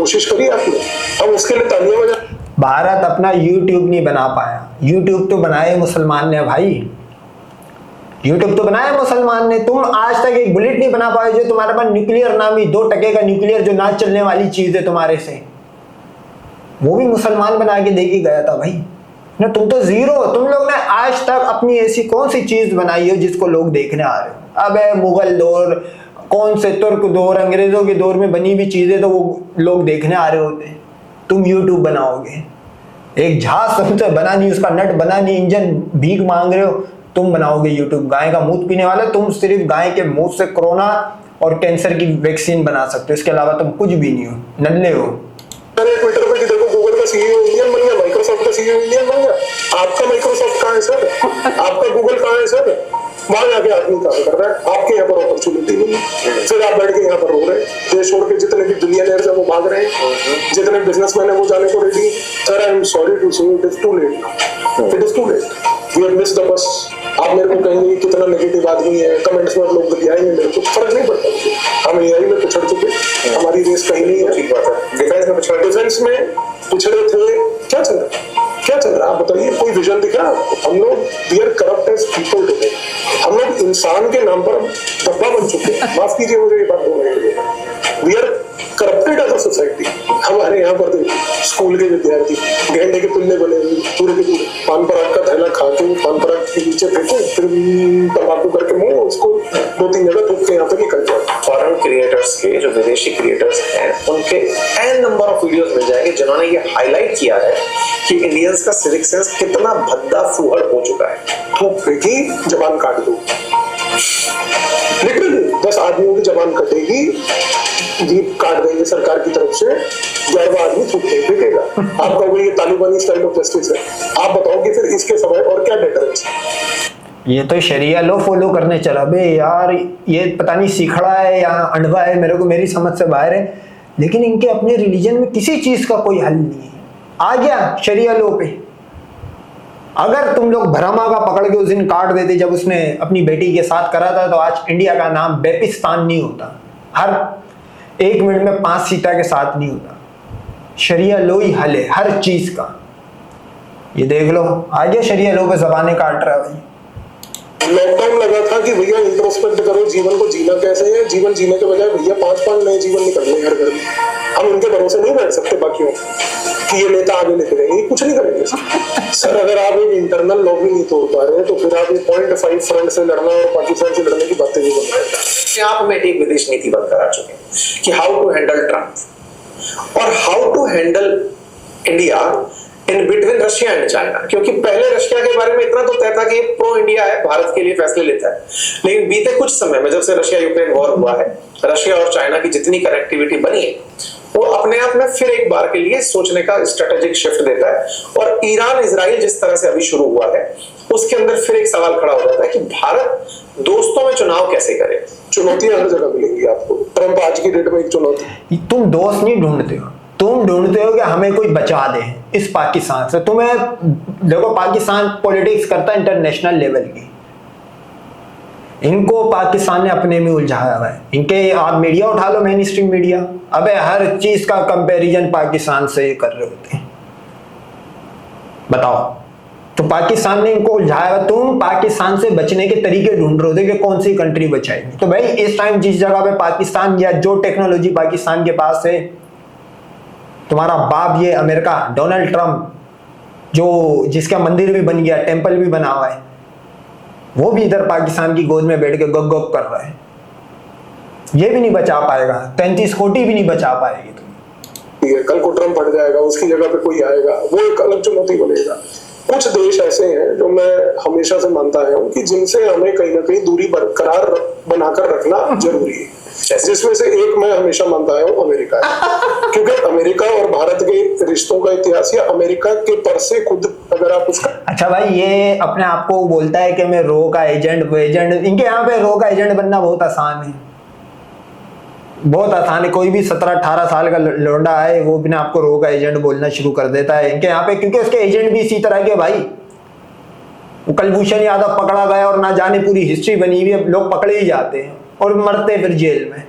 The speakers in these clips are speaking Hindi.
कोशिश करी आपने, हम उसके लिए तालियां बजा। भारत अपना यूट्यूब नहीं बना पाया। यूट्यूब तो बनाए मुसलमान ने भाई, यूट्यूब तो बनाया मुसलमान ने। तुम आज तक एक बुलेट नहीं बना पाए जो तुम्हारे पास न्यूक्लियर नामी 2% का न्यूक्लियर जो ना चलने वाली चीज है तुम्हारे से, वो भी मुसलमान बना के दे के गया था भाई ना। तुम तो जीरो। तुम लोग ने आज तक अपनी ऐसी कौन सी चीज बनाई हो जिसको लोग देखने आ रहे हो? अबे मुगल दौर, कौन से तुर्क दौर, अंग्रेजों के दौर में बनी हुई चीजें तो वो लोग देखने आ रहे होते। तुम यूट्यूब बनाओगे? एक जहाज तुमसे बना नहीं, उसका नट बना नहीं, इंजन भीख मांग रहे हो, तुम बनाओगे यूट्यूब? गाय का मूत्र पीने वाले तुम सिर्फ गाय के मुंह से कोरोना और कैंसर की वैक्सीन बना सकते हो, इसके अलावा तुम कुछ भी नहीं हो, नल्ले हो। ट्विटर पे देखो, गूगल का सीईओ इंडियन बन गया, माइक्रोसॉफ्ट का सीईओ इंडियन बन गया। आपका माइक्रोसॉफ्ट कहाँ है सर? आपका गूगल कहाँ है सर? वहां जाके आदमी काम कर रहा है, आपके यहाँ पर अपॉर्चुनिटी नहीं है, फिर आप बैठ के यहाँ पर रो रहे हैं। देश छोड़ के जितने भी दुनियादार है वो भाग रहे हैं, जितने बिजनेसमैन है वो जाने को ready. Sir I am sorry to say it is too late, it is too late, we have missed the bus. आप मेरे को कहेंगे कितना नेगेटिव आदमी है, कमेंट्स में लोग बताएंगे, मेरे को फर्क नहीं पड़ता। हम एआई में पिछड़ चुके, हमारी रेस कहीं नहीं है। ठीक बात है। डिफेंस में पिछड़े थे, क्या चल रहा है, क्या चल रहा है आप बताइए? कोई विजन दिखा? हम लोग we are corrupt as people today. हम लोग इंसान के नाम पर डब्बा बन चुके हैं। माफ कीजिए मुझे ये बात बोलने के लिए, we are corrupted as a society. हमारे यहाँ पर स्कूल के विद्यार्थी गेंडे के पिल्ले बने हुए पूरे के पूरे, पान पराग का थैला खा के पान पराग के नीचे फेंको, फिर तंबाकू करके मुंह उसको 2-3 जगह थूक के यहाँ पे निकल जाए। फॉरेन क्रिएटर्स के, जो विदेशी क्रिएटर्स हैं, उनके एन नंबर ऑफ वीडियोस मिल जाएंगे जिन्होंने ये हाईलाइट किया है कि इंडियंस का सिविक सेंस कितना भद्दा फूहड़ हो चुका है। थूक फेंकी, जबान काट दो, लिटरली 10 आदमियों की जबान कटेगी, जीप काट देंगे सरकार की तरफ से, 11वां आदमी थूक नहीं फेंकेगा। आप कहोगे ये तालिबानी स्टाइल ऑफ जस्टिस है, आप बताओ कि फिर इसके समय और क्या डिफरेंस? ये तो शरिया लो फॉलो करने चला बे यार, ये पता नहीं सीखड़ा है या अंडवा है, मेरे को मेरी समझ से बाहर है। लेकिन इनके अपने रिलीजन में किसी चीज का कोई हल नहीं है। आ गया शरिया लो पे। अगर तुम लोग भरमा का पकड़ के उस दिन काट देते जब उसने अपनी बेटी के साथ करा था, तो आज इंडिया का नाम बेपिस्तान नहीं होता, हर 1 मिनट में 5 सीटा के साथ नहीं होता। शरिया लो ही हल है हर चीज का। ये देख लो, आ गया शरिया लो पे जबानें काट रहा है भाई। लॉकडाउन लगा था कि भैया इंट्रोस्पेक्ट करो, जीवन को जीना कैसे है। जीवन जीने के बजाय भैया 5-5 नए जीवन निकल रहे हैं हर घर में। हम उनके भरोसे नहीं बैठ सकते बाकियों कि ये नेता आगे लेके जाएंगे, कुछ नहीं करेंगे सर। अगर आप एक इंटरनल लॉ भी नहीं तोड़ पा रहे तो फिर आप ये 0.5 फ्रंट से लड़ना और पाकिस्तान से लड़ने की बातें नहीं बन रही। आप में एक विदेश नीति बंद करा चुके हैं कि हाउ टू हैंडल ट्रम्प और how to handle India in between Russia and China. क्योंकि पहले रशिया के बारे में इतना तो तय था कि ये प्रो इंडिया है, भारत के लिए फैसले लेता है। लेकिन बीते कुछ समय में जब से रशिया यूक्रेन वॉर हुआ है, रशिया और चाइना की जितनी कनेक्टिविटी बनी है वो अपने आप में फिर एक बार के लिए सोचने का स्ट्रेटेजिक शिफ्ट देता है। और ईरान इजराइल जिस तरह से अभी शुरू हुआ है उसके अंदर फिर एक सवाल खड़ा हो जाता है कि भारत दोस्तों में चुनाव कैसे करे। चुनौतियां हर जगह मिलेंगी आपको। ट्रंप आज की डेट में एक चुनौती। तुम दोस्त नहीं ढूंढते हो, तुम ढूंढते हो कि हमें कोई बचा दे इस पाकिस्तान से। तुम्हें देखो, पाकिस्तान पॉलिटिक्स करता है इंटरनेशनल लेवल की, इनको पाकिस्तान ने अपने में उलझाया हुआ है। इनके आप मीडिया उठा लो, मेन स्ट्रीम मीडिया, अबे हर चीज का कंपैरिजन पाकिस्तान से कर रहे होते हैं। बताओ, तो पाकिस्तान ने इनको उलझाया हुआ, तुम पाकिस्तान से बचने के तरीके ढूंढ रहे होते कि कौन सी कंट्री बचाएगी। तो भाई इस टाइम जिस जगह पे पाकिस्तान या जो टेक्नोलॉजी पाकिस्तान के पास है, तुम्हारा बाप ये अमेरिका डोनाल्ड ट्रंप जो जिसका मंदिर भी बन गया, टेंपल भी बना हुआ है, वो भी इधर पाकिस्तान की गोद में बैठ के गप गप कर रहा है। ये भी नहीं बचा पाएगा, 33 कोटी भी नहीं बचा पाएगी तुम। कल को ट्रंप हट जाएगा, उसकी जगह पे कोई आएगा, वो एक अलग चुनौती बनेगा। कुछ देश ऐसे हैं जो मैं हमेशा से मानता आया हूँ कि जिनसे हमें कहीं ना कहीं दूरी बरकरार बनाकर रखना जरूरी है, जिसमें से एक मैं हमेशा मानता आया हूँ अमेरिका है। क्योंकि अमेरिका और भारत के रिश्तों का इतिहास या अमेरिका के पर से खुद अगर आप उसका। अच्छा भाई, ये अपने आप को बोलता है कि मैं रो का एजेंट इनके यहाँ पे रो का एजेंट बनना बहुत आसान है, बहुत आसान है। कोई भी 17-18 साल का लौंडा है वो अपने आपको रो का एजेंट बोलना शुरू कर देता है इनके यहाँ पे, क्योंकि उसके एजेंट भी इसी तरह के भाई। वो कुलभूषण यादव पकड़ा गया और ना जाने पूरी हिस्ट्री बनी हुई है, लोग पकड़े ही जाते हैं और मरते फिर जेल में।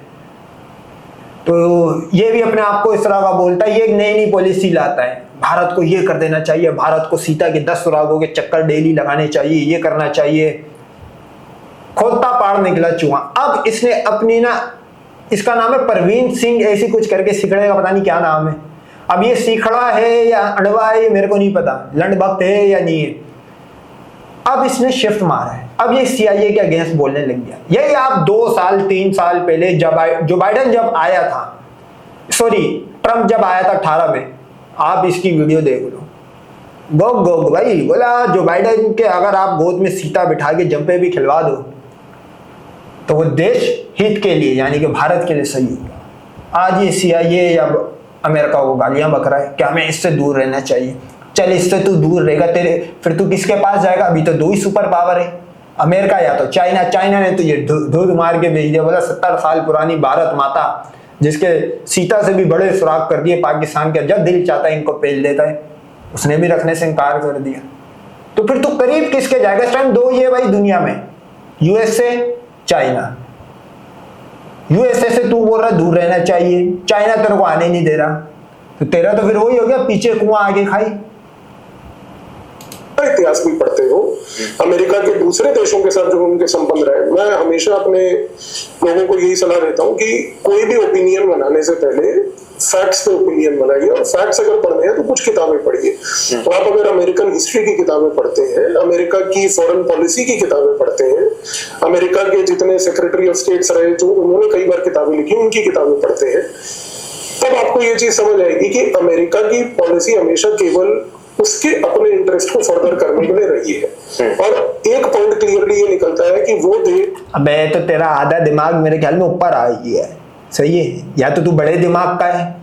तो ये भी अपने आप को इस तरह का बोलता है, ये एक नई नई पॉलिसी लाता है, भारत को ये कर देना चाहिए, भारत को सीता के 10 सुरागों के चक्कर डेली लगाने चाहिए, ये करना चाहिए। खोदता पाड़ निकला चूहा। अब इसने अपनी ना, इसका नाम है परवीन सिंह ऐसी कुछ करके, सिकड़े का पता नहीं क्या नाम है। अब ये सिखड़ा है या अड़वा है ये मेरे को नहीं पता, लंड भक्त है या नहीं है। अब इसने शिफ्ट मारा है, अब ये सीआईए के अगेंस्ट बोलने लग गया। यही आप 2 साल 3 साल पहले जब जो बाइडन जब आया था, सॉरी ट्रम्प जब आया था 18 में, आप इसकी वीडियो देख लो। गोग गोग भाई बोला जो बाइडन के अगर आप गोद में सीता बिठा के जंपे भी खिलवा दो तो वो देश हित के लिए यानी कि भारत के लिए सही होगा। आज ये सीआईए या अमेरिका को गालियां बक रहा है कि हमें इससे दूर रहना चाहिए। चल इससे तू दूर रहेगा, तेरे फिर तू किसके पास जाएगा? अभी तो 2 ही सुपर पावर है, अमेरिका या तो चाइना। चाइना ने तो ये धूध मार के भेज दिया, बोला 70 साल पुरानी भारत माता जिसके सीता से भी बड़े सुराग कर दिए पाकिस्तान के, जब दिल चाहता है इनको पेल देता है, उसने भी रखने से इनकार कर दिया। तो फिर तू करीब किसके जाएगा? इस टाइम 2 ही है भाई दुनिया में, यूएसए चाइना। यूएसए से तू बोल रहा दूर रहना चाहिए, चाइना तेरे को आने नहीं दे रहा, तो तेरा तो फिर वही हो गया पीछे कुआं आगे खाई। इतिहास भी पढ़ते हो, अमेरिका के दूसरे देशों के साथ जो उनके संबंध रहे, मैं हमेशा अपने लोगों को यही सलाह देता हूं कि कोई भी ओपिनियन बनाने से पहले फैक्ट्स पे ओपिनियन बनाइए, और फैक्ट्स अगर पढ़ने हैं तो कुछ किताबें पढ़िए। तो आप अगर अमेरिकन हिस्ट्री की किताबें पढ़ते हैं, अमेरिका की फॉरेन पॉलिसी की किताबें पढ़ते हैं, अमेरिका के जितने सेक्रेटरी ऑफ स्टेट्स रहे जो उन्होंने कई बार किताबें लिखी उनकी किताबें पढ़ते हैं, तब आपको ये चीज समझ आएगी कि अमेरिका की पॉलिसी हमेशा केवल उसके अपने इंटरेस्ट को फर्दर करने के लिए रही है। और एक पॉइंट क्लियरली ये निकलता है कि वो अबे तो तेरा आधा दिमाग मेरे ख्याल में ऊपर आ गई है, सही है, या तो तू बड़े दिमाग का है,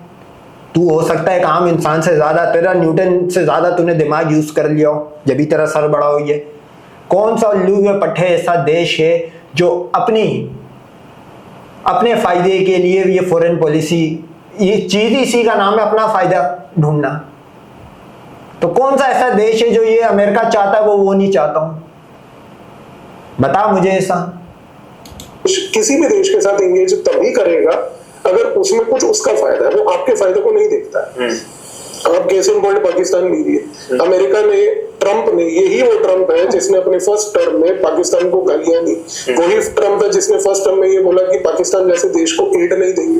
तू हो सकता है एक आम इंसान से ज्यादा, तेरा न्यूटन से ज्यादा तूने दिमाग यूज कर लिया हो जब भी तेरा सर बड़ा हुई है। कौन सा उल्लू के पट्टे ऐसा देश है जो अपने फायदे के लिए ये फॉरेन पॉलिसी, ये चीज इसी का नाम है अपना फायदा ढूंढना। तो कौन सा ऐसा देश है जो ये अमेरिका चाहता है वो नहीं चाहता हूं? बता मुझे ऐसा। किसी भी देश के साथ एंगेज तभी करेगा अगर उसमें कुछ उसका फायदा है, वो आपके फायदे को नहीं देखता है। आप केस इन पॉइंट पाकिस्तान लीजिए, अमेरिका ने, ट्रंप ने, यही वो ट्रंप है जिसने अपने फर्स्ट टर्म में पाकिस्तान को गालियां दी, वही ट्रंप है जिसने फर्स्ट टर्म में ये बोला कि पाकिस्तान जैसे देश को एड नहीं देंगे।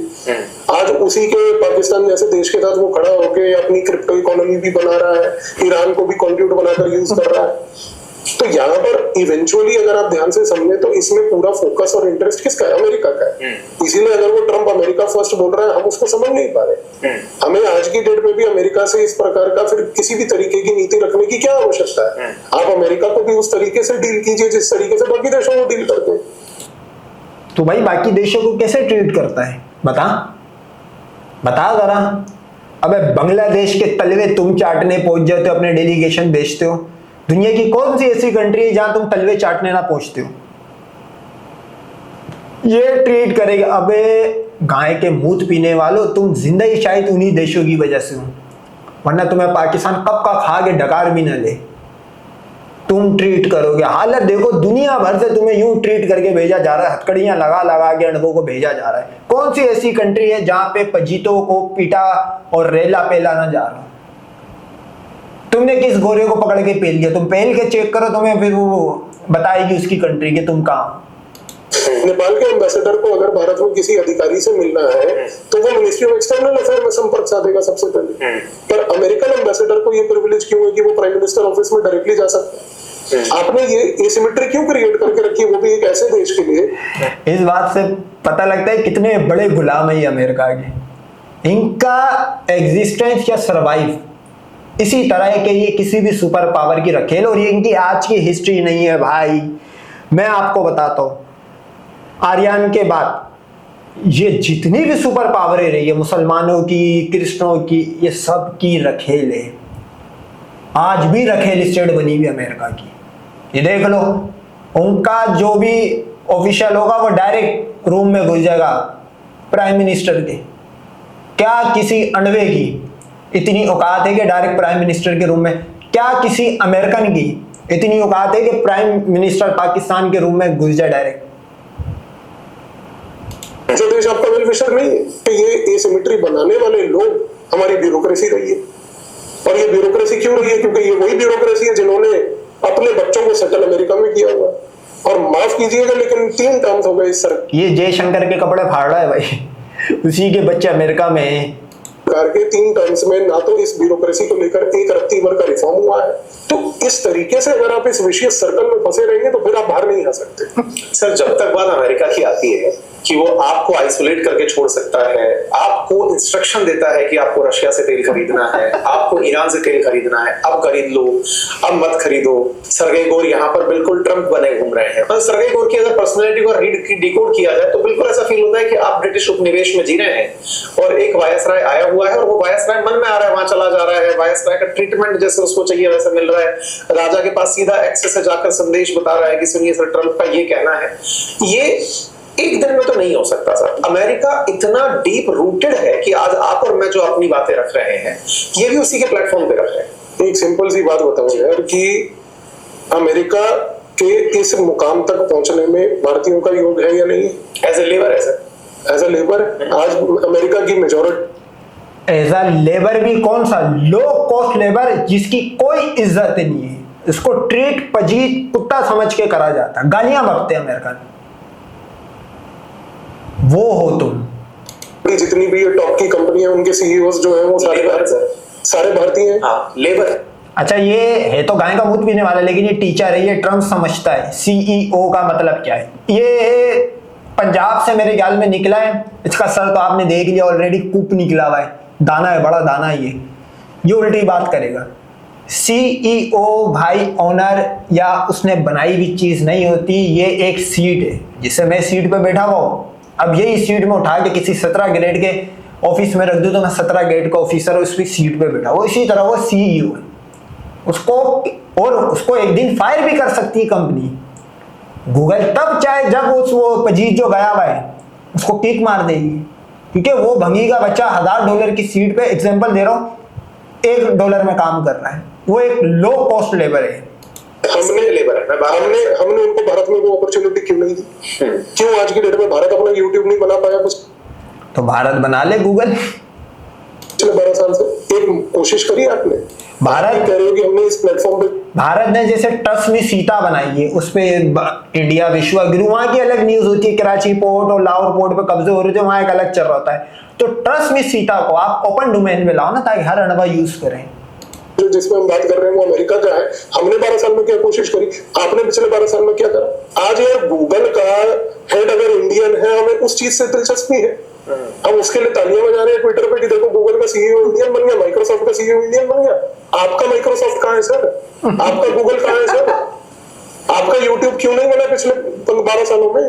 आज उसी के पाकिस्तान जैसे देश के साथ वो खड़ा होकर अपनी क्रिप्टो इकोनॉमी भी बना रहा है, ईरान को भी कंट्रीब्यूट बनाकर यूज कर रहा है। तो यहाँ पर इवेंचुअली अगर आप ध्यान से समझे तो इसमें पूरा फोकस और इंटरेस्ट किसका है? अमेरिका का है। इसीलिए अगर वो ट्रंप अमेरिका फर्स्ट बोल रहा है, हम उसको समझ नहीं पा रहे। हमें आज की डेट में भी अमेरिका से इस प्रकार का फिर किसी भी तरीके की नीति रखने की क्या आवश्यकता है? आप अमेरिका को भी उस तरीके से डील कीजिए जिस तरीके से बाकी देशों को डील करते हैं। तो भाई बाकी देशों को कैसे ट्रीट करता है? बता जरा। अबे बांग्लादेश के तलवे तुम चाटने पहुंच जाते हो, अपने डेलीगेशन भेजते हो। दुनिया की कौन सी ऐसी कंट्री है जहां तुम तलवे चाटने ना पहुंचते हो? ये ट्रीट करेगा। अबे गाय के मूत पीने वालों, तुम जिंदा ही शायद उन्हीं देशों की वजह से हो, वरना तुम्हें पाकिस्तान कब का खा के डकार भी ना ले। तुम ट्रीट करोगे, हालत देखो, दुनिया भर से तुम्हें यूं ट्रीट करके भेजा जा रहा है, हथकड़ियां लगा लगा के अणुओं को भेजा जा रहा है। कौन सी ऐसी कंट्री है जहां पे पजीतों को पीटा और रेला पेला ना जा रहा? तुमने किस गोरे को पकड़ के पेल दिया? तुम पेल के चेक करो, तुम्हें फिर वो बताएगी उसकी कंट्री के तुम कहाँ। नेपाल के एम्बेसडर को अगर भारत में किसी अधिकारी से मिलना है तो वो मिनिस्ट्री ऑफ एक्सटर्नल अफेयर में संपर्क साधेगा सबसे पहले। पर अमेरिकन एम्बेसडर को ये प्रिविलेज क्यों है कि वो प्राइम मिनिस्टर ऑफिस में डायरेक्टली जा सकता है? आपने ये एसिमेट्री क्यों क्रिएट करके रखी है, वो भी एक ऐसे देश के लिए? इस बात से पता लगता है कितने बड़े गुलाम है ये अमेरिका के। इनका एग्जिस्टेंस या सरवाइव इसी तरह है कि ये किसी भी सुपर पावर की रखेल, और ये इनकी आज की हिस्ट्री नहीं है भाई। मैं आपको बताता हूं, आर्यन के बाद ये जितनी भी सुपर पावरें रही है, मुसलमानों की, क्रिश्चियनों की, ये सब की रखेल है। आज भी रखेल स्टेट बनी हुई अमेरिका की। ये देख लो, उनका जो भी ऑफिशियल होगा वो डायरेक्ट रूम में घुस जाएगा प्राइम मिनिस्टर के। क्या किसी अंडवे की इतनी औकात है कि डायरेक्ट प्राइम मिनिस्टर के रूम में? क्या किसी अमेरिकन की इतनी औकात है कि प्राइम मिनिस्टर पाकिस्तान के रूम में घुस जाए डायरेक्ट? जो देश आपका वेल विशर नहीं है, कि ये एसिमेट्री बनाने वाले लोग हमारी ब्यूरोक्रेसी रही है। और ये ब्यूरोक्रेसी क्यों रही है? क्योंकि ये वही ब्यूरोक्रेसी है जिन्होंने अपने बच्चों को सेटल अमेरिका में किया हुआ। और माफ कीजिएगा लेकिन 3 टर्म्स हो गए इस सर ये जयशंकर के कपड़े फाड़ रहा है भाई, उसी के बच्चे अमेरिका में हैं। सरकार के 3 टर्म्स में ना तो इस ब्यूरोक्रेसी को लेकर एक रत्ती भर का रिफॉर्म हुआ है। तो इस तरीके से अगर आप इस विशेष सर्कल में फंसे रहेंगे तो फिर आप बाहर नहीं आ सकते। सर जब तक बात अमेरिका की आती है कि वो आपको आइसोलेट करके छोड़ सकता है, आपको इंस्ट्रक्शन देता है कि आपको रशिया से तेल खरीदना है, आपको ईरान से तेल खरीदना है, अब खरीद लो, अब मत खरीदो। सर्गेई गोर यहाँ पर बिल्कुल ट्रम्प बने घूम रहे हैं। मतलब सर्गेई गोर की अगर पर्सनैलिटी को डिकोड किया जाए तो बिल्कुल ऐसा फील होता है कि आप ब्रिटिश उपनिवेश में जी रहे हैं और एक वायसराय आया हुआ है और वो वायसराय मन में आ रहा है, वहां चला जा रहा है, वायसराय का ट्रीटमेंट जैसे उसको चाहिए वैसा मिल रहा है, राजा के पास सीधा एक्सेस से जाकर संदेश बता रहा है कि सुनिए सर ट्रम्प का ये कहना है। ये एक दिन में तो नहीं हो सकता सर। अमेरिका इतना डीप रूटेड है कि आज आप और मैं जो अपनी बातें रख रहे हैं ये भी उसी के प्लेटफॉर्म पे रख रहे हैं। एक सिंपल सी बात बताऊं यार कि अमेरिका के इस मुकाम तक पहुंचने में भारतीयों का योग है या नहीं? एज ए लेबर है सर, एज ए लेबर आज अमेरिका की मेजोरिटी एज अ लेबर भी कौन सा लो कॉस्ट लेबर जिसकी कोई इज्जत नहीं है, इसको ट्रीट पजीत कुत्ता समझ के करा जाता है, गालियां बकते हैं अमेरिका में। वो हो तुम। जितनी भी ये टॉप की कंपनियां उनके सीईओज जो हैं वो सारे भारतीय हैं। हाँ लेबर। अच्छा ये है तो गाय का दूध पीने वाला, लेकिन ये टीचर है, ये ट्रम्प समझता है सीईओ का मतलब क्या है। ये पंजाब से मेरे ख्याल में निकला है, इसका सर तो आपने देख लिया ऑलरेडी, कूप निकला हुआ है, दाना है, बड़ा दाना है ये उल्टी बात करेगा। सीईओ भाई ऑनर या उसने बनाई हुई चीज नहीं होती, ये एक सीट है जिससे मैं सीट पे बैठा हुआ हूँ। अब यही सीट में उठा के किसी 17 ग्रेड के ऑफिस में रख दूं तो मैं 17 ग्रेड का ऑफिसर उस सीट पे बैठा, वो इसी तरह वो सीईओ है। उसको एक दिन फायर भी कर सकती है कंपनी, गूगल तब चाहे जब वो पजीत जो गया हुआ है उसको किक मार देगी, क्योंकि वो भंगी का बच्चा $1000 की सीट पे, एग्जांपल दे रहा हूँ, $1 में काम कर रहा है, वो एक लो कॉस्ट लेबर है। हमने लेबर है, हमने उनको भारत में वो अपॉर्चुनिटी क्यों नहीं दी? क्यों आज की डेट में भारत अपना यूट्यूब नहीं बना पाया? कुछ तो भारत बना ले गूगल। पिछले 12 साल से एक कोशिश करी आपने? भारत कह रहे हो कि हमने इस प्लेटफॉर्म पे, भारत ने जैसे ट्रस्ट में सीता बनाई है, उस पे इंडिया विश्व गुरु, वहां की अलग न्यूज होती है, कराची पोर्ट और लाहौर पोर्ट पे कब्जे हो रहे थे, वहां एक अलग चल रहा होता है। तो ट्रस्ट में सीता को आप ओपन डोमेन में लाओ ना, ताकि हर अनवा यूज करें। जिसमें हम बात कर रहे हैं वो अमेरिका का है। हमने 12 साल में क्या कोशिश करी, आपने पिछले 12 साल में क्या करा? आज यार गूगल का हेड अगर इंडियन है, हमें उस चीज से दिलचस्पी है, हम उसके लिए तालियां बजा रहे हैं ट्विटर पे कि देखो गूगल का सीईओ इंडियन बन गया, माइक्रोसॉफ्ट का सीईओ इंडियन बन गया। आपका माइक्रोसॉफ्ट कहाँ है सर? आपका गूगल कहाँ है सर? आपका यूट्यूब क्यों नहीं बना पिछले 12 सालों में?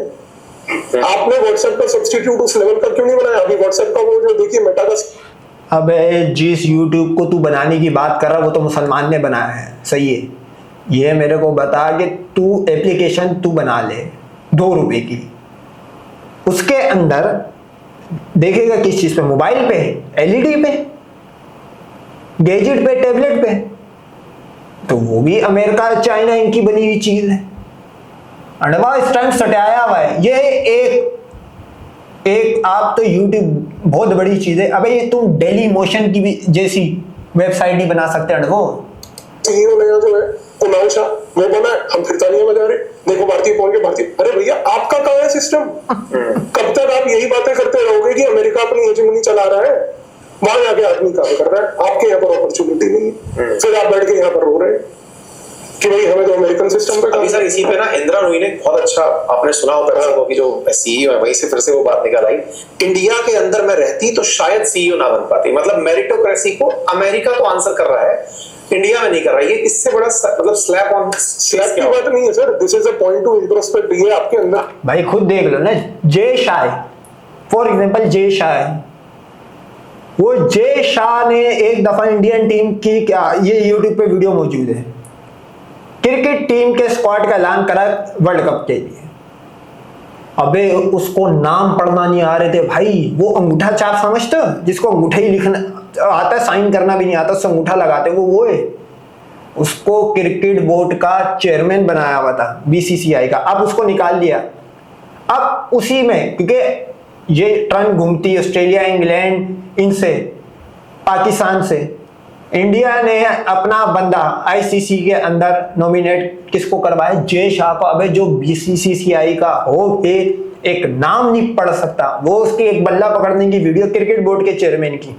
आपने व्हाट्सएप का सब्स्टिट्यूट उस लेवल का क्यों नहीं बनाया? अभी व्हाट्सएप का वो जो देखिए मेटा का, अब जिस यूट्यूब को तू बनाने की बात कर रहा वो तो मुसलमान ने बनाया है, सही है। ये मेरे को बता कि तू एप्लीकेशन तू बना ले ₹2 की, उसके अंदर देखेगा किस चीज पे, मोबाइल पे, एलईडी पे, गैजेट पे, टैबलेट पे, तो वो भी अमेरिका चाइना इनकी बनी हुई चीज है। अनवा इस टाइम सटाया हुआ है। ये एक आप तो YouTube बहुत बड़ी चीज है। अबे ये तुम डेली मोशन की भी जैसी वेबसाइट नहीं बना सकते अड़वो। सीईओ नया जो है कुणाल शाह वो बना है, हम फिर तालियां बजा रहे, देखो भारतीय पहुंच के भारतीय। अरे भैया आपका कहाँ है सिस्टम? कब तक आप यही बातें करते रहोगे कि अमेरिका अपनी हेजेमनी चला रहा है, वहां जाके आदमी काम कर रहा है, आपके यहाँ पर अपॉर्चुनिटी नहीं, फिर आप बैठ के यहाँ पर रो रहे हैं कि भाई हमें तो अमेरिकन सिस्टम पे। अभी सर इसी पे ना इंदिरा नूई ने बहुत अच्छा, आपने सुना होगा वो की जो सीईओ है, वहीं से फिर से वो बात निकल आई, इंडिया के अंदर में रहती तो शायद सीईओ ना बन पाती। मतलब मेरिटोक्रेसी को अमेरिका तो आंसर कर रहा है, इंडिया में नहीं कर रहा है। ये इससे बड़ा मतलब स्लैप ऑन स्लैप की बात नहीं है sir, this is a point two introspect. ये आपके अंदर भाई खुद देख लो ना, जय शाह, फॉर एग्जांपल जय शाह, वो जय शाह ने एक दफा इंडियन टीम की, क्या ये यूट्यूब पे वीडियो मौजूद है, क्रिकेट टीम के स्क्वाड का ऐलान करा वर्ल्ड कप के लिए। अबे उसको नाम पढ़ना नहीं आ रहे थे भाई, वो अंगूठा छाप समझते हो, जिसको अंगूठा ही लिखना आता है, साइन करना भी नहीं आता, उससे अंगूठा लगाते वो है। उसको क्रिकेट बोर्ड का चेयरमैन बनाया हुआ था, बीसीसीआई का, अब उसको निकाल दिया। अब उसी में, क्योंकि ये ट्रन घूमती ऑस्ट्रेलिया, इंग्लैंड, इनसे, पाकिस्तान से। इंडिया ने अपना बंदा आईसीसी के अंदर नॉमिनेट किसको करवाया? जय शाह को। अबे जो बीसीसीआई का हो के एक नाम नहीं पढ़ सकता, वो उसकी एक बल्ला पकड़ने की वीडियो क्रिकेट बोर्ड के चेयरमैन की,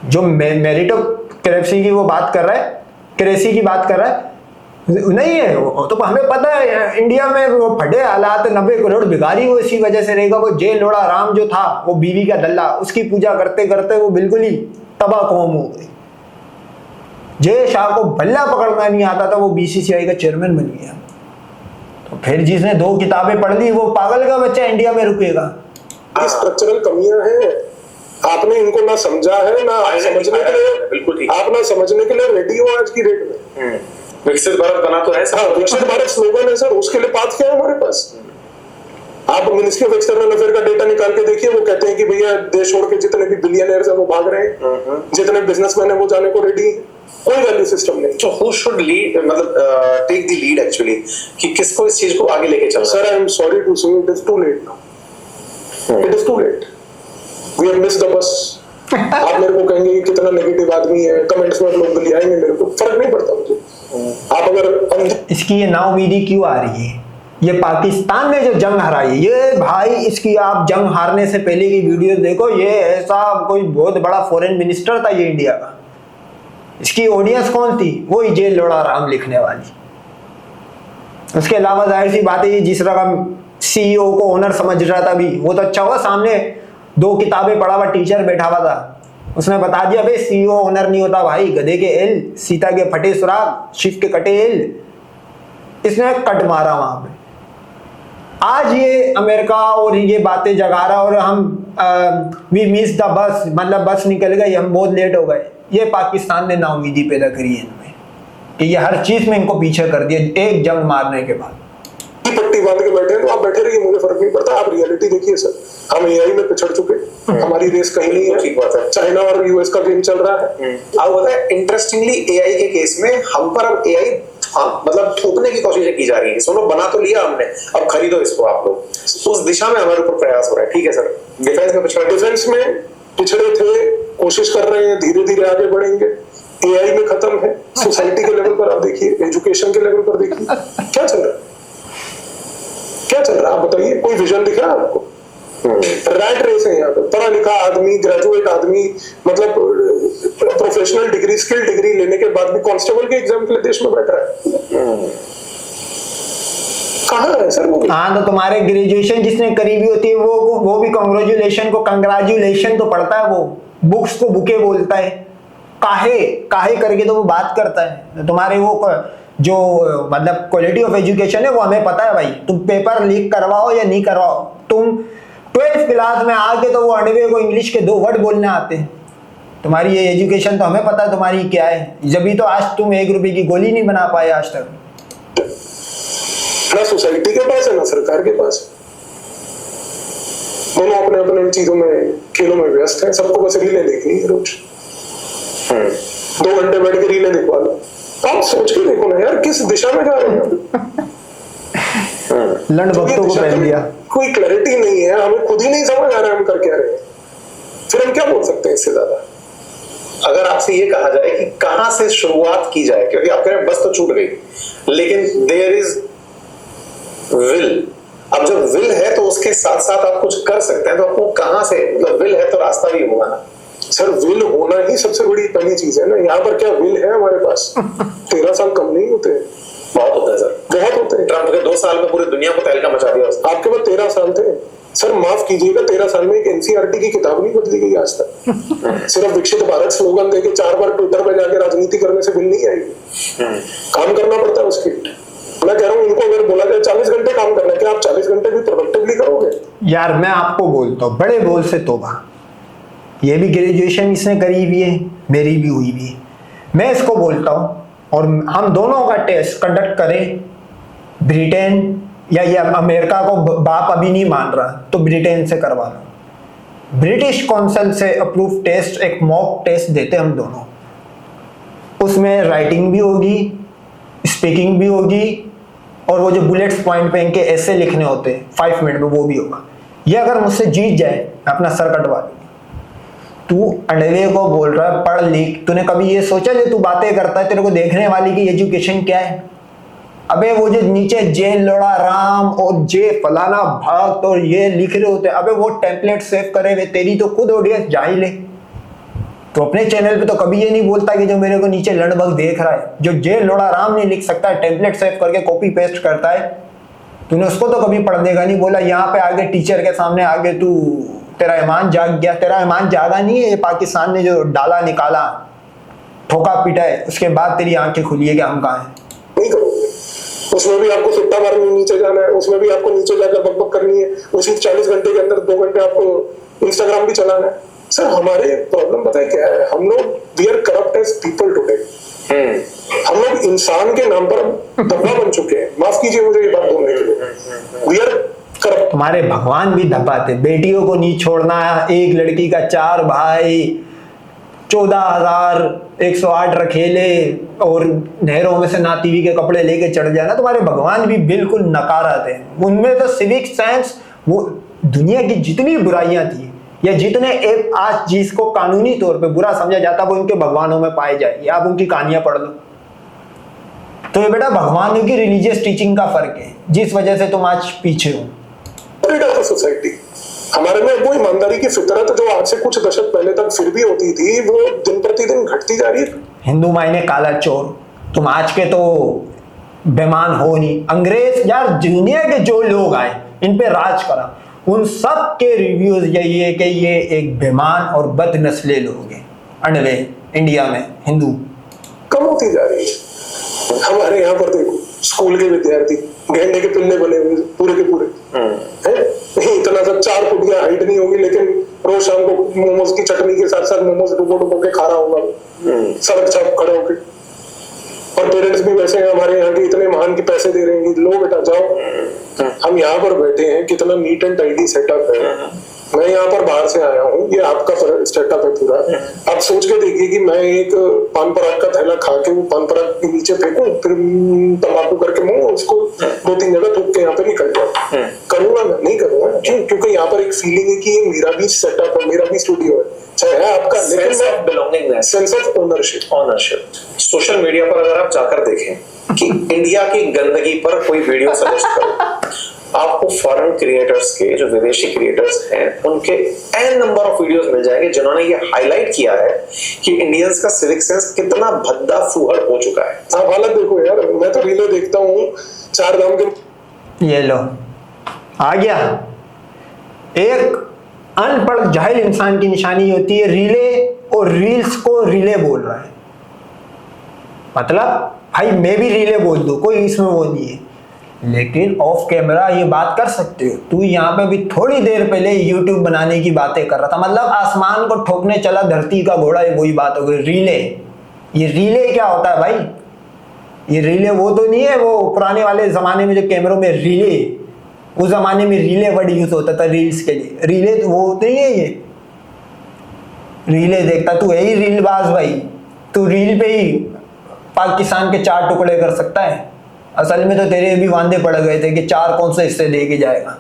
जो मेरिटोक्रेसी की वो बात कर रहा है, क्रेसी की बात कर रहा है, नहीं है वो तो हमें पता है। इंडिया में वो फटे हालात, 90 करोड़ भिखारी वो इसी वजह से रहेगा। वो जय लोड़ा राम जो था, वो बीवी का दल्ला, उसकी पूजा करते करते वो बिल्कुल ही तबाह कौम हो गई। जय शाह को बल्ला पकड़ना नहीं आता था, वो बीसीसीआई का चेयरमैन बन गया। तो फिर जिसने 2 किताबें पढ़ ली वो पागल का बच्चा इंडिया में रुकेगा। स्ट्रक्चरल कमियां हैं, आपने इनको ना समझा है, ना समझने के लिए, बिल्कुल ठीक। आप ना समझने के लिए रेडी हो आज की डेट में। विकसित भारत बना तो है हाँ, विकसित भारत स्लोगन है सर, उसके लिए पाथ क्या है हमारे पास? आप मिनिस्ट्री ऑफ एक्सटर्नल अफेयर का डेटा निकाल के देखिए, वो कहते हैं कि भैया देश छोड़ के जितने भी बिलियनर्स हैं वो भाग रहे हैं, जितने बिजनेसमैन हैं वो जाने को रेडी हैं। कोई वैल्यू सिस्टम नहीं। तो हु शुड लीड, मतलब टेक द लीड एक्चुअली, कि किसको इस चीज को आगे लेके चलना? Sir, I am sorry to say, it is too late now, it is too late, we have missed the bus. आप मेरे को कहेंगे कि कितना नेगेटिव आदमी है, कमेंट्स में लोग बुलाएंगे, मेरे को फर्क नहीं पड़ता मुझे। आप अगर इसकी ये नाउमीदी क्यों आ रही है? ये पाकिस्तान ने जो जंग हराई, ये भाई इसकी आप जंग हारने से पहले की वीडियो देखो, ये ऐसा कोई बहुत बड़ा फॉरेन मिनिस्टर था ये इंडिया का। इसकी ऑडियंस कौन थी? वो ही जय लोड़ा राम लिखने वाली। उसके अलावा जाहिर सी बात है, जिस रकम सीईओ को ओनर समझ रहा था भी, वो तो अच्छा हुआ सामने 2 किताबें पढ़ा हुआ टीचर बैठा हुआ था, उसने बता दिया भाई सीईओ ओनर नहीं होता भाई, गधे के एल, सीता के फटे सुराग, शिव के कटे एल। इसने कट मारा वहां पे। आज ये अमेरिका और ये बातें जगा रहा, और हम वी मिस द बस, मतलब बस निकल गई, हम बहुत लेट हो गए। ये पाकिस्तान ने नाउमीदी पैदा करी है इनमें, कि ये हर चीज में इनको पीछे कर दिया एक जंग मारने के बाद। पट्टी बांध के बैठे हैं तो आप बैठे रहिए, मुझे फर्क नहीं पड़ता। आप रियलिटी देखिए सर, हम एआई में पिछड़ चुके, हमारी रेस कहीं नहीं है। ठीक बात है। चाइना और यूएस का गेम चल रहा है। आप बताएं, इंटरेस्टिंगली एआई के केस में हम पर अब एआई मतलब थोपने की कोशिशें की जा रही है। सुनो, बना तो लिया हमने, अब खरीदो इसको आप लोग, उस दिशा में हमारे ऊपर प्रयास हो रहा है। ठीक है सर, डिफेंस में पिछड़े थे, कोशिश कर रहे हैं, धीरे धीरे आगे बढ़ेंगे। एआई में खत्म है, सोसाइटी के लेवल पर आप देखिए, एजुकेशन के लेवल पर देखिए, क्या चल रहा है, क्या चल रहा है, आप बताइए। कोई विजन दिख रहा है आपको? रैट रेस है यहाँ पे। पढ़ा लिखा आदमी, ग्रेजुएट आदमी, मतलब प्रोफेशनल डिग्री, स्किल डिग्री लेने के बाद भी कांस्टेबल के एग्जाम के लिए देश में बैठ रहा है। कहाँ है सर वो? हाँ, तो तुम्हारे ग्रेजुएशन जिसने करी हुई होती है वो भी कंग्रेचुलेशन तो पढ़ता है, वो बुक्स को बुके बोलता है, काहे करके तो वो बात करता है। तुम्हारे वो जो मतलब क्वालिटी ऑफ एजुकेशन है वो हमें पता है भाई। तुम पेपर लीक करवाओ या नहीं करवाओ, तुम 12th क्लास में आके तो वो अंडवे को इंग्लिश के 2 वर्ड बोलने आते हैं। तुम्हारी ये एजुकेशन तो हमें पता है तुम्हारी क्या है, जब भी तो आज तुम 1 रुपए की गोली नहीं बना पाए आज तक। ना सोसाइटी के पास है ना सरकार के पास, दोनों अपने अपने चीजों में, खेलों में व्यस्त है। सबको बस रीलें देखनी है रोज, 2 घंटे बैठ के रीलें दिखवा लो। आप सोच के देखो ना यार, किस दिशा में जा रहे हैं। लंड भक्तों को पहन दिया, कोई क्लैरिटी नहीं है, हमें खुद ही नहीं समझ आ रहा है हम कर क्या रहे हैं। फिर हम क्या बोल सकते हैं इससे ज्यादा? अगर आपसे ये कहा जाए कि कहां से शुरुआत की जाए, क्योंकि आप कह रहे हैं बस तो छूट गई, लेकिन देयर इज विल। अब जब विल है तो उसके साथ साथ आप कुछ कर सकते हैं, तो आपको कहां से, मतलब विल है तो रास्ता भी होगा ना सर। विल होना ही सबसे बड़ी पहली चीज है ना। यहाँ पर क्या विल है हमारे पास? 13 साल कम नहीं होते, बहुत होता है सर, बहुत होते हैं। ट्रम्प के 2 साल में पूरी दुनिया को तहलका मचा दिया उसने। आपके पास 13 साल थे सर, माफ कीजिएगा, 13 साल में एक एनसीईआरटी की किताब नहीं बदली गई आज तक। सिर्फ विकसित भारत स्लोगन देके 4 बार ट्विटर पे जाके राजनीति करने से बिल नहीं आएगी, काम करना पड़ता है उसकी। मैं कह रहा हूँ इनको अगर बोला जाए 40 घंटे काम करना है, क्या आप 40 घंटे भी प्रोडक्टिवली करोगे? यार मैं आपको बोलता हूँ, बड़े बोल से तोबा। ये भी ग्रेजुएशन इसने करी हुई है, मेरी भी हुई हुई है। मैं इसको बोलता हूँ, और हम दोनों का टेस्ट कंडक्ट करें, ब्रिटेन या ये अमेरिका को बाप अभी नहीं मान रहा तो ब्रिटेन से करवा लो। ब्रिटिश काउंसिल से अप्रूव टेस्ट, एक मॉक टेस्ट देते हम दोनों, उसमें राइटिंग भी होगी, स्पीकिंग भी होगी, और वो जो बुलेट्स पॉइंट पे इनके ऐसे लिखने होते हैं 5 मिनट में, वो भी होगा। ये अगर मुझसे जीत जाए अपना सर कटवा दूंगा। तू अंडवे को बोल रहा है पढ़ लिख, तूने कभी ये सोचा जो तू बातें करता है तेरे को देखने वाली की एजुकेशन क्या है? अबे वो जो नीचे जे लोड़ा राम और जे फलाना भक्त और ये लिख रहे होते, अबे वो टेम्पलेट सेव करे हुए, तेरी तो खुद ऑडियंस जाहिल है। तो अपने चैनल पे तो कभी ये नहीं बोलता कि जो मेरे को नीचे लड़बग देख रहा है, जो जे लोड़ा राम नहीं लिख सकता है, टेम्पलेट सेव करके कॉपी पेस्ट करता है, तूने उसको तो कभी पढ़ने का नहीं बोला। यहाँ पे आगे टीचर के सामने आगे तू तेरा ईमान जाग गया। तेरा ईमान जागा नहीं है, ये पाकिस्तान ने जो डाला निकाला ठोका पीटा है, उसके बाद तेरी आंखें खुली है कि हम कहाँ हैं। नहीं करोगे, उसमें भी आपको सुट्टा मारनी, नीचे जाना है, उसमें भी आपको नीचे जाकर बकबक करनी है, उसी 40 घंटे के अंदर 2 घंटे आपको इंस्टाग्राम भी चलाना है। सर हमारे प्रॉब्लम पता है क्या है, हम लोग we are corrupt as people today. हम लोग इंसान के नाम पर धब्बा बन चुके हैं, माफ कीजिए मुझे ये बात बोलने के लिए, वी आर करप्ट। तुम्हारे भगवान भी धब्बा थे, बेटियों को नहीं छोड़ना, एक लड़की का 4 भाई, 14,108 रखेले और नहरों में से नातीवी के कपड़े लेके चढ़ जाना, तुम्हारे भगवान भी बिल्कुल नकारा थे। उनमें तो सिविक सेंस, वो दुनिया की जितनी बुराइयां थी या जितने एक आज जिसको कानूनी तौर पे बुरा समझा जाता वो इनके भगवानों में पाए जाए। आप उनकी कहानियां पढ़ लो तो ये बेटा भगवानों की रिलीजियस टीचिंग का फर्क है, जिस वजह से तुम आज पीछे हो। सोसाइटी हमारे में वो ईमानदारी की फितरत जो आज से कुछ दशक पहले तक फिर भी होती थी, वो दिन प्रतिदिन घटती जा रही है। हिंदू मायने काला चोर, तुम आज के तो बेमान हो नहीं। अंग्रेज यार दुनिया के जो लोग आए इन पे राज करा, उन सब के रिव्यूज यही है कि ये एक बेमान और बदनस्ले लोग हैं। अंडवे इंडिया में हिंदू कम होती जा रही है। हमारे यहाँ पर देखो स्कूल के विद्यार्थी गेंडे के पिल्ले बने हुए पूरे के पूरे हैं, इतना सा 4 फुट की हाइट नहीं होगी, लेकिन रोज शाम को मोमोज की चटनी के साथ साथ मोमोज डुबो के खा रहा होगा सड़क छाप खड़े होके। और पेरेंट्स भी वैसे हैं हमारे यहाँ के, इतने महान के पैसे दे रहे हैं, लो बेटा जाओ। हम यहाँ पर बैठे हैं, कितना नीट एंड टाइडी सेटअप है। मैं यहाँ पर बाहर से आया हूँ, ये आपका सेटअप है पूरा। आप सोच के देखिए कि मैं एक पान पराग का थैला खा के वो पान पराग के नीचे फेंकूं, फिर तंबाकू करके मुंह उसको 2-3 जगह थूक के यहाँ पे निकल जाऊं, करूंगा मैं? नहीं करूंगा। क्यों? क्योंकि यहाँ पर एक फीलिंग है कि ये मेरा भी सेटअप है, मेरा भी स्टूडियो है, चाहे है आपका, लेकिन sense of ownership. Social media पर अगर आप जाकर देखें कि इंडिया की गंदगी पर कोई वीडियो सजेस्ट करो, आपको फॉरेन क्रिएटर्स के जो विदेशी क्रिएटर्स हैं उनके एन नंबर ऑफ वीडियोस मिल जाएंगे जिन्होंने ये हाईलाइट किया है कि इंडियंस का सिविक सेंस कितना भद्दा फूहड़ हो चुका है। आप हालत देखो यार, मैं तो रीले देखता हूँ 4 धाम के। ये लो आ गया, एक अनपढ़ जाहिल इंसान की निशानी होती है रीले, और रील्स को रीले बोल रहा है। मतलब भाई मैं भी रीले बोल दूं, कोई इसमें वो नहीं है, लेकिन ऑफ कैमरा ये बात कर सकते हो। तू यहाँ पे भी थोड़ी देर पहले YouTube बनाने की बातें कर रहा था, मतलब आसमान को ठोकने चला धरती का घोड़ा, ये वही बात हो गई। रीले, ये रीले क्या होता है भाई? ये रीले वो तो नहीं है, वो पुराने वाले जमाने में जो कैमरों में रीले, उस जमाने में रीले वर्ड यूज होता था रील्स के लिए। रीले तो वो नहीं है, ये रीले देखता तू है ही रीलबाज भाई, तू रील पे ही पाकिस्तान के 4 टुकड़े कर सकता है। असल में तो तेरे भी वांदे पड़ गए थे कि 4 कौन से हिस्से लेके जाएगा।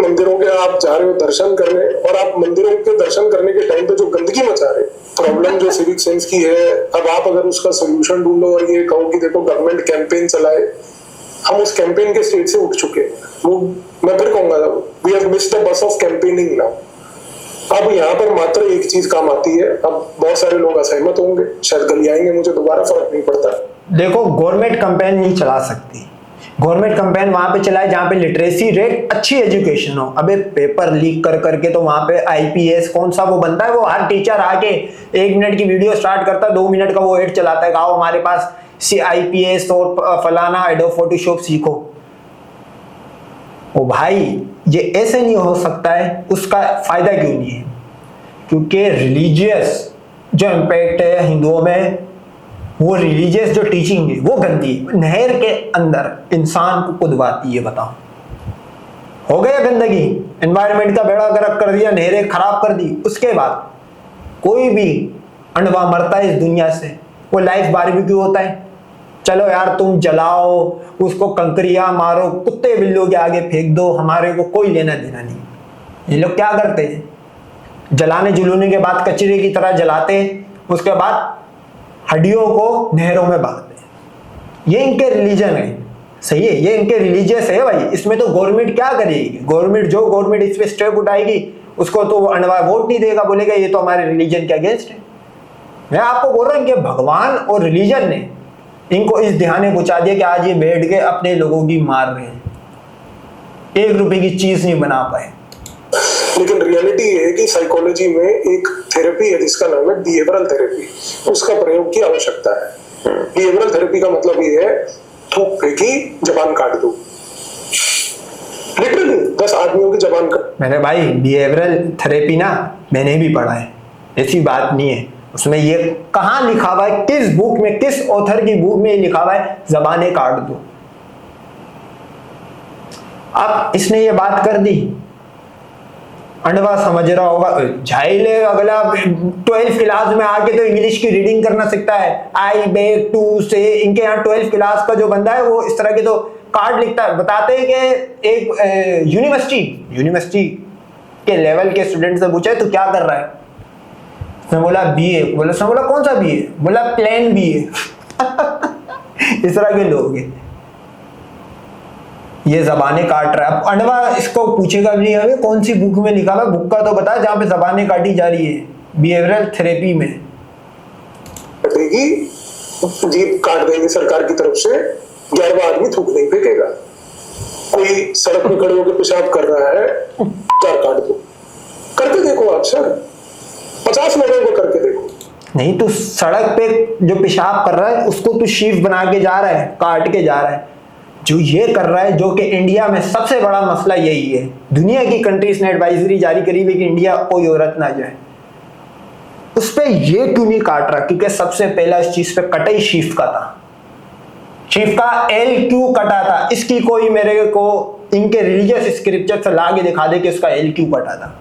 मंदिरों के आप जा रहे हो दर्शन करने, और आप मंदिरों के दर्शन करने के टाइम पे जो गंदगी मचा रहे, प्रॉब्लम जो सिविक सेंस की है, अब आप अगर उसका सोल्यूशन ढूंढो और ये कहो कि देखो गवर्नमेंट कैंपेन चलाए, हम उस कैंपेन के स्टेज से उठ चुके हैं। वो मैं फिर कहूंगा we have missed the bus of campaigning now. अब यहाँ पर मात्र एक चीज काम आती है, अब बहुत सारे लोग असहमत होंगे, शायद गलियाएंगे, मुझे दोबारा फर्क नहीं पड़ता। देखो गवर्नमेंट कैंपेन नहीं चला सकती, गवर्नमेंट कैंपेन वहां पे चलाए जहां पे लिटरेसी रेट, अच्छी एजुकेशन हो। अबे पेपर लीक कर करके तो वहां पे आईपीएस कौन सा वो बनता है, वो हर टीचर आके 1 मिनट की वीडियो स्टार्ट करता है, 2 मिनट का वो एड चलाता है, आओ हमारे पास आईपीएस और फलाना एडोब फोटोशॉप सीखो। ओ भाई ये ऐसे नहीं हो सकता है, उसका फायदा क्यों नहीं है? क्योंकि रिलीजियस जो इम्पैक्ट है हिंदुओं में, वो रिलीजियस जो टीचिंग है वो गंदी है। नहर के अंदर इंसान को कुदवाती है, बताओ हो गया गंदगी, एनवायरनमेंट का बेड़ा गर्क कर दिया, नहरें खराब कर दी, उसके बाद कोई भी अंडवा मरता है इस दुनिया से, वो लाइफ बारबेक्यू होता है। चलो यार तुम जलाओ उसको, कंकरियां मारो, कुत्ते बिल्लों के आगे फेंक दो, हमारे को कोई लेना देना नहीं। ये लोग क्या करते हैं, जलाने जुलूने के बाद कचरे की तरह जलाते, उसके बाद हड्डियों को नहरों में बहाते। ये इनके रिलीजन है, सही है, ये इनके रिलीजियस है भाई। इसमें तो गवर्नमेंट क्या करेगी, गवर्नमेंट इस पे स्टेप उठाएगी उसको तो अंडवा वोट नहीं देगा, बोलेगा ये तो हमारे रिलीजन के अगेंस्ट है। मैं आपको बोल रहा हूँ कि भगवान और रिलीजन ने इनको इस ध्यान पहुंचा दिया कि आज ये बैठ के अपने लोगों की मार रहे हैं, 1 रुपए की चीज नहीं बना पाए। लेकिन रियलिटी ये है कि साइकोलॉजी में एक थेरेपी है जिसका नाम है बिहेवियरल थेरेपी, उसका प्रयोग की आवश्यकता है। बिहेवियरल थेरेपी का मतलब ये है थूक फेंकी जबान काट दो, लिटरली 10 आदमियों की जबान काट। मेरे भाई बिहेवियरल थेरेपी ना मैंने भी पढ़ा है, ऐसी बात नहीं है। उसमें ये कहाँ लिखा हुआ है, किस बुक में, किस ऑथर की बुक में लिखा हुआ है जबानें काट दो। अब इसने ये बात कर दी, अंडवा समझ रहा होगा, झाइले अगला 12th क्लास में आके तो इंग्लिश की रीडिंग करना सीखता है, आई बेग टू से। इनके यहाँ 12th क्लास का जो बंदा है वो इस तरह के तो कार्ड लिखता है। बताते हैं कि एक यूनिवर्सिटी के लेवल के स्टूडेंट से पूछा तो क्या कर रहा है, मैं बोला बीए, बोला कौन सा बीए, बोला प्लेन बीए। इस तरह के लोग हैं, ये जबानें काट रहा है। अब अंडवा इसको पूछेगा भी नहीं कौन सी बुक में लिखा हुआ है, बुक का तो बता जहां पे जबानें काटी जा रही है बिहेवियरल थेरेपी में। जीप काट देंगे सरकार की तरफ से, 11वां आदमी थूक नहीं फेंकेगा। कोई सड़क में खड़े होकर पेशाब कर रहा है, चार काट दो, करके देखो आप सर, 50 लोगों को करके देखो। नहीं तो सड़क पे जो पेशाब कर रहा है उसको तू शीफ बना के जा रहा है, काट के जा रहा है। जो ये कर रहा है, जो कि इंडिया में सबसे बड़ा मसला यही है, दुनिया की कंट्रीज ने एडवाइजरी जारी करी हुई कि इंडिया कोई औरत ना जाए, उस पे ये क्यों नहीं काट रहा? क्योंकि सबसे पहला इस चीज पे कटा ही शीफ का था, शीफ का एल क्यों कटा था। इसकी कोई मेरे को इनके रिलीजियस स्क्रिप्चर से ला के दिखा दे कि उसका एल क्यों कटा था।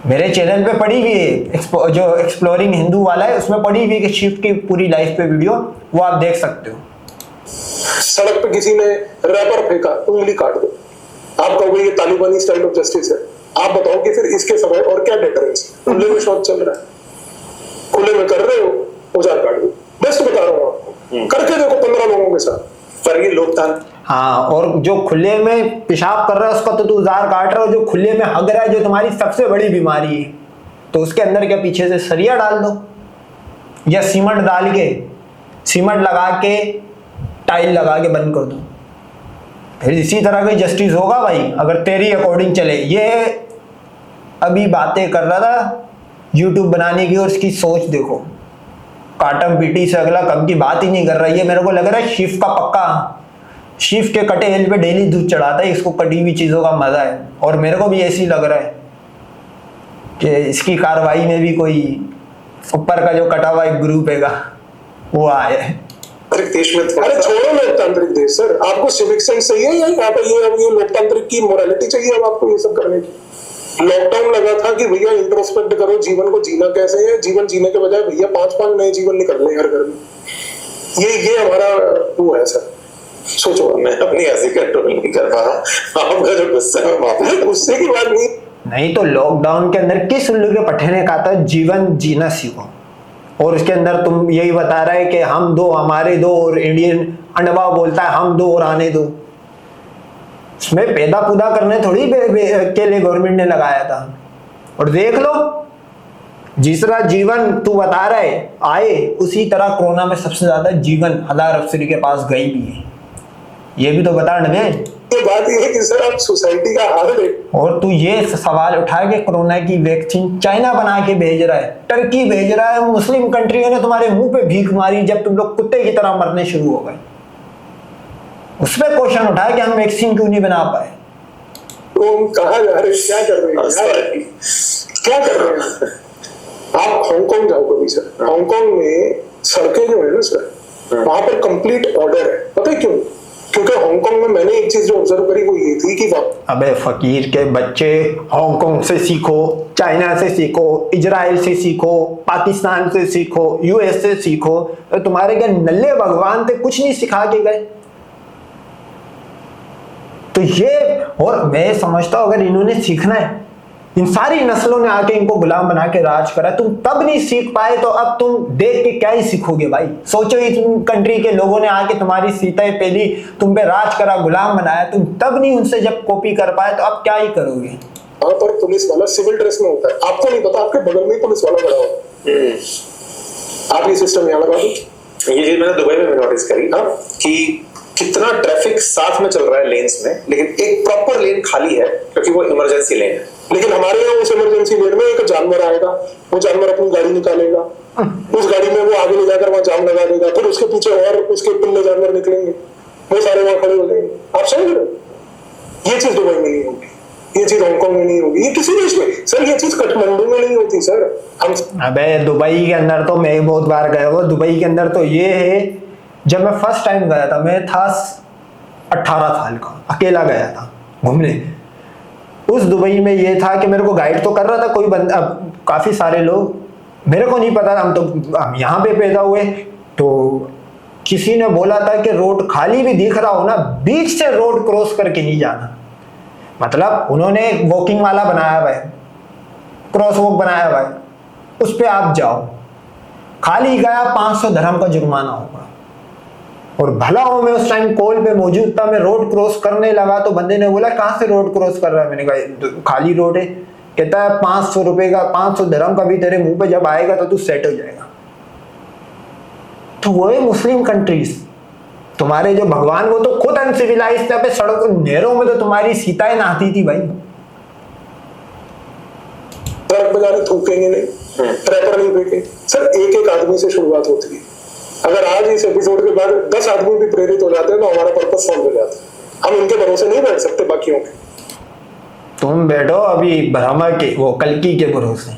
मेरे चैनल पे पड़ी हुई है, जो एक्सप्लोरिंग हिंदू वाला है उसमें पड़ी हुई है कि शीफ की पूरी लाइफ पे वीडियो, वो आप देख सकते हो। सड़क पे किसी ने रैपर फेंका, उंगली काट दो। आप कहोगे ये तालिबानी स्टाइल ऑफ जस्टिस है। आप बताओ कि फिर इसके समय और क्या डिफरेंस? खुले में शौच चल रहा है, खुले में कर रहे हो, औजार काट दो। बेस्ट बता रहा हूँ आपको, करके देखो 15 लोगों के साथ। पर ये लोकतंत्र। हाँ, और जो खुले में पेशाब कर रहा है उसका तो तू औजार काट रहा हो, जो खुले में हग रहा है, जो तुम्हारी सबसे बड़ी बीमारी है, तो उसके अंदर क्या पीछे से सरिया डाल दो या सीमेंट डाल के, सीमेंट लगा के टाइल लगा के बंद कर दो, फिर इसी तरह का जस्टिस होगा भाई, अगर तेरी अकॉर्डिंग चले। ये अभी बातें कर रहा था यूट्यूब बनाने की, और इसकी सोच देखो, काटम पीटी से अगला कम की बात ही नहीं कर रहा है। ये मेरे को लग रहा है शिफ का पक्का, शिफ के कटे एल पे डेली दूध चढ़ाता है, इसको कटी हुई चीज़ों का मजा है। और मेरे को भी ऐसी लग रहा है कि इसकी कार्रवाई में भी कोई ऊपर का जो कटा हुआ एक ग्रुप हैगा वो आया है। देश में अरे छोड़ो लोकतांत्रिक देश सर, आपको सिविक सेंस चाहिए या यहाँ पे ये लोकतांत्रिक की मोरालिटी चाहिए अब आपको ये सब करने की? लॉकडाउन लगा था कि भैया इंट्रोस्पेक्ट करो, जीवन को जीना कैसे है, जीवन जीने के बजाय भैया 5-5 नए जीवन निकल रहे हर घर में। ये हमारा वो है सर। सोचो, मैं अपनी ऐसी कंट्रोल नहीं कर पा रहा, आपका जो गुस्सा है गुस्से की बात नहीं तो लॉकडाउन के अंदर किस उल्लू के पट्टे ने कहा था जीवन जीना सीखो, और उसके अंदर तुम यही बता रहे हैं कि हम दो हमारे दो, और इंडियन अंडवा बोलता है हम दो और आने दो। इसमें पैदा पुदा करने थोड़ी के लिए गवर्नमेंट ने लगाया था। और देख लो जिस तरह जीवन तू बता रहे आए, उसी तरह कोरोना में सबसे ज्यादा जीवन 1000 अफसरी के पास गई भी है। ये भी तो बता नवे। ये बात ये है कि सर आप सोसाइटी का हाल देख, और तू ये सवाल उठा के कोरोना की वैक्सीन चाइना बना के भेज रहा है, टर्की भेज रहा है, मुस्लिम कंट्रियों ने तुम्हारे मुंह पे भीख मारी जब तुम लोग कुत्ते की तरह मरने शुरू हो गए। उस पर क्वेश्चन उठाया कि हम वैक्सीन क्यों नहीं बना पाए। तो हम कहाँ जा रहे हैं, क्या कर रहे हैं, क्या कर रहे हैं? आप हांगकांग जाओ कभी सर, हांगकांग में सड़कें जो है ना सर, वहां पर कंप्लीट ऑर्डर है। पता है क्यों? क्योंकि हांगकांग में मैंने एक चीज जो ऑब्जर्व करी वो ये थी कि अबे फकीर के बच्चे, हांगकांग से सीखो, चाइना से सीखो, इजराइल से सीखो, पाकिस्तान से सीखो, यूएस से सीखो, तो तुम्हारे क्या नल्ले भगवान थे कुछ नहीं सिखा के गए? तो ये, और मैं समझता हूँ अगर इन्होंने सीखना है, इन सारी नस्लों ने आके इनको गुलाम बना के राज करा, तुम तब नहीं सीख पाए तो अब तुम देख के क्या ही सीखोगे भाई। सोचो इस कंट्री के लोगों ने आके तुम्हारी सीताएं पेली, तुम पे राज करा, गुलाम बनाया, तुम तब नहीं उनसे जब कॉपी कर पाए तो अब क्या ही करोगे। वहां पर पुलिस वाला सिविल ड्रेस में होता है, आपको नहीं पता, आपके बगल में ही पुलिस वाला खड़ा होता है। आप ये सिस्टम यहाँ लगा दो। ये चीज मैंने दुबई में नोटिस करी कि कितना ट्रैफिक साथ में चल रहा है लेन्स में, लेकिन एक प्रॉपर लेन खाली है क्योंकि वो इमरजेंसी लेन है। लेकिन हमारे यहाँ उस इमरजेंसी लेन में एक जानवर आएगा, वो जानवर अपनी गाड़ी निकालेगा, उस गाड़ी में वो आगे ले जाकर वहां जाम लगा देगा, फिर उसके पीछे और उसके पिल्ले जानवर निकलेंगे, वो सारे वहां खड़े हो जाएंगे। आप समझ रहे हो? ये चीज दुबई में नहीं होगी, ये चीज हांगकांग में नहीं होगी, ये किसी देश में सर, ये चीज काठमांडू में नहीं होती सर। हम अबे दुबई के अंदर तो मैं बहुत बार गया हूँ। दुबई के अंदर तो ये है, जब मैं फर्स्ट टाइम गया था, मैं था 18 साल का, अकेला गया था घूमने। उस दुबई में ये था कि मेरे को गाइड तो कर रहा था कोई बंदा, काफी सारे लोग, मेरे को नहीं पता, हम यहाँ पे पैदा हुए, तो किसी ने बोला था कि रोड खाली भी दिख रहा हो ना, बीच से रोड क्रॉस करके नहीं जाना। मतलब उन्होंने वॉकिंग वाला बनाया हुआ है, क्रॉस वॉक बनाया हुआ है, उस पे आप जाओ, खाली गया 500 dirham का जुर्माना होगा। और भला हो मैं उस टाइम कॉल पे मौजूद था, मैं रोड क्रॉस करने लगा तो बंदे ने बोला कहाँ से रोड क्रॉस कर रहा है, मैंने कहा खाली रोड है। कहता है 500 रुपए का, 500 dirham का भी तेरे मुंह पे जब आएगा तो तू सेट हो जाएगा। तो वो है मुस्लिम कंट्रीज, तुम्हारे जो भगवान वो तो खुद अनसिविलाइज्ड पे सड़क नहरों में तो तुम्हारी सीताएं नहाती थी भाई। ट्रक बजाने थूकेंगे नहीं, रैपर नहीं फेंके सर, एक एक आदमी से शुरुआत होती है। अगर आज इस एपिसोड के बाद 10 आदमी भी प्रेरित हो जाते हैं तो हमारा पर्पस सॉल्व हो जाता है। हम इनके भरोसे नहीं बैठ सकते बाकियों के। तुम बैठो अभी ब्रह्मा के, वो कल्कि के भरोसे।